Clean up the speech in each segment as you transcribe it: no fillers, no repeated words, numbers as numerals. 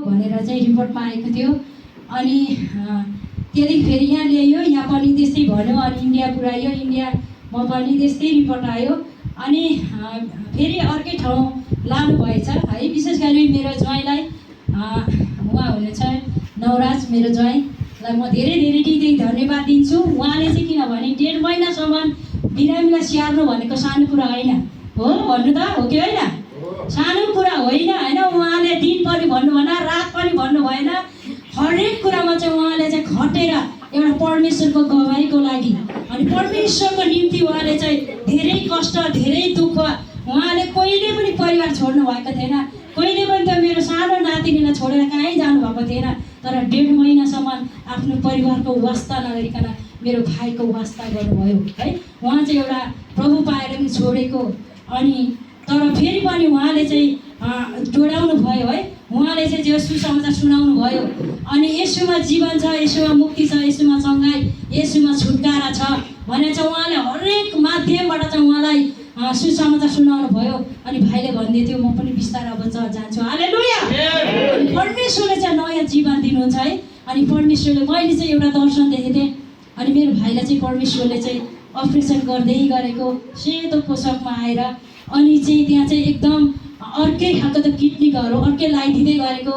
भनेर चाहिँ रिपोर्टमा आएको थियो। अनि त्यहाँदेखि फेरि यहाँ ल्याइयो, यहाँ पनि त्यस्तै भन्यो। अनि इन्डिया पुऱ्यायो, इन्डियामा पनि त्यस्तै रिपोर्ट आयो। अनि फेरि अर्कै ठाउँ लानुभएछ है। विशेष गरी मेरो ज्वाइँलाई, उहाँ हुनुहुन्छ नवराज, मेरो ज्वाइँलाई म धेरै धेरै धन्यवाद दिन्छु। उहाँले चाहिँ किनभने 1.5 महिनासम्म बिरामीलाई स्याहार्नु भनेको सानो कुरा होइन हो, भन्नु त हो कि होइन? सानो कुरा होइन होइन। उहाँले दिन पनि भन्नु भएन, रात पनि भन्नु भएन। हरेक कुरामा चाहिँ उहाँले चाहिँ खटेर एउटा परमेश्वरको गवाईको लागि अनि परमेश्वरको निम्ति उहाँले चाहिँ धेरै कष्ट, धेरै दुःख, उहाँले कहिले पनि परिवार छोड्नु भएको थिएन। कहिले पनि त मेरो सानो नातिनीलाई छोडेर कहीँ जानुभएको थिएन। तर 1.5 महिनासम्म आफ्नो परिवारको वास्ता नगरिकन मेरो भाइको वास्ता गर्नुभयो है। उहाँ चाहिँ एउटा प्रभु पाएर पनि छोडेको, अनि तर फेरि पनि उहाँले चाहिँ जोडाउनु भयो है। उहाँले चाहिँ जो सुसमाचार सुनाउनु भयो। अनि यसुमा जीवन छ, यसुमा मुक्ति छ, यसुमा सङ्घाइ, यसुमा छुटकारा छ भनेर चाहिँ उहाँले हरेक माध्यमबाट चाहिँ उहाँलाई सुसमाचार सुनाउनु भयो। अनि भाइले भन्दै थियो म पनि बिस्तारै अब जान्छु। हालेलुया। अनि परमेश्वरले चाहिँ नयाँ जीवन दिनुहुन्छ है। अनि परमेश्वरले, मैले चाहिँ एउटा दर्शन देखेको थिएँ। अनि मेरो भाइलाई चाहिँ परमेश्वरले चाहिँ अपरेसन गर्दै गरेको सेतो पोसाकमा आएर, अनि चाहिँ त्यहाँ चाहिँ एकदम अर्कै खालको त किडनीहरू अर्कै लगाइदिँदै गरेको,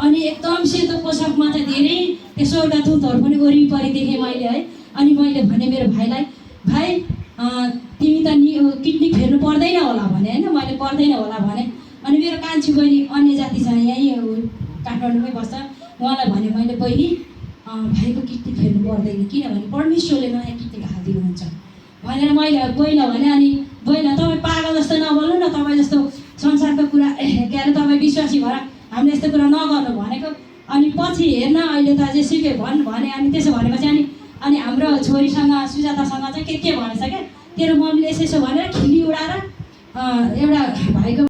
अनि एकदम सेतो पोसाकमा चाहिँ धेरै त्यो स्वर्गदूतहरू पनि वरिपरि देखेँ मैले है। अनि मैले भने मेरो भाइलाई, भाइ तिमी त किडनी फेर्नु पर्दैन होला भने होइन। मैले पर्दैन होला भने। अनि मेरो कान्छी बहिनी अन्य जाति छ, यहीँ काठमाडौँमै बस्छ, उहाँलाई भने मैले, बहिनी भाइको किडनी फेर्नु पर्दैन, किनभने परमेश्वरले नयाँ किडनी हालिदिनुहुन्छ भनेर मैले बहिनीलाई भने। अनि बहिनी तपाईँ पागल जस्तो नबोल्नु न, तपाईँ जस्तो संसारको कुरा के अरे तपाईँ विश्वासी भएर हामीले यस्तो कुरा नगर्नु भनेको। अनि पछि हेर्न अहिले त जेसुकै भने। अनि त्यसो भनेपछि अनि हाम्रो छोरीसँग सुजातासँग चाहिँ के भनेछ क्या, तेरो मम्मीले यसो भनेर खिली उडाएर एउटा भाइको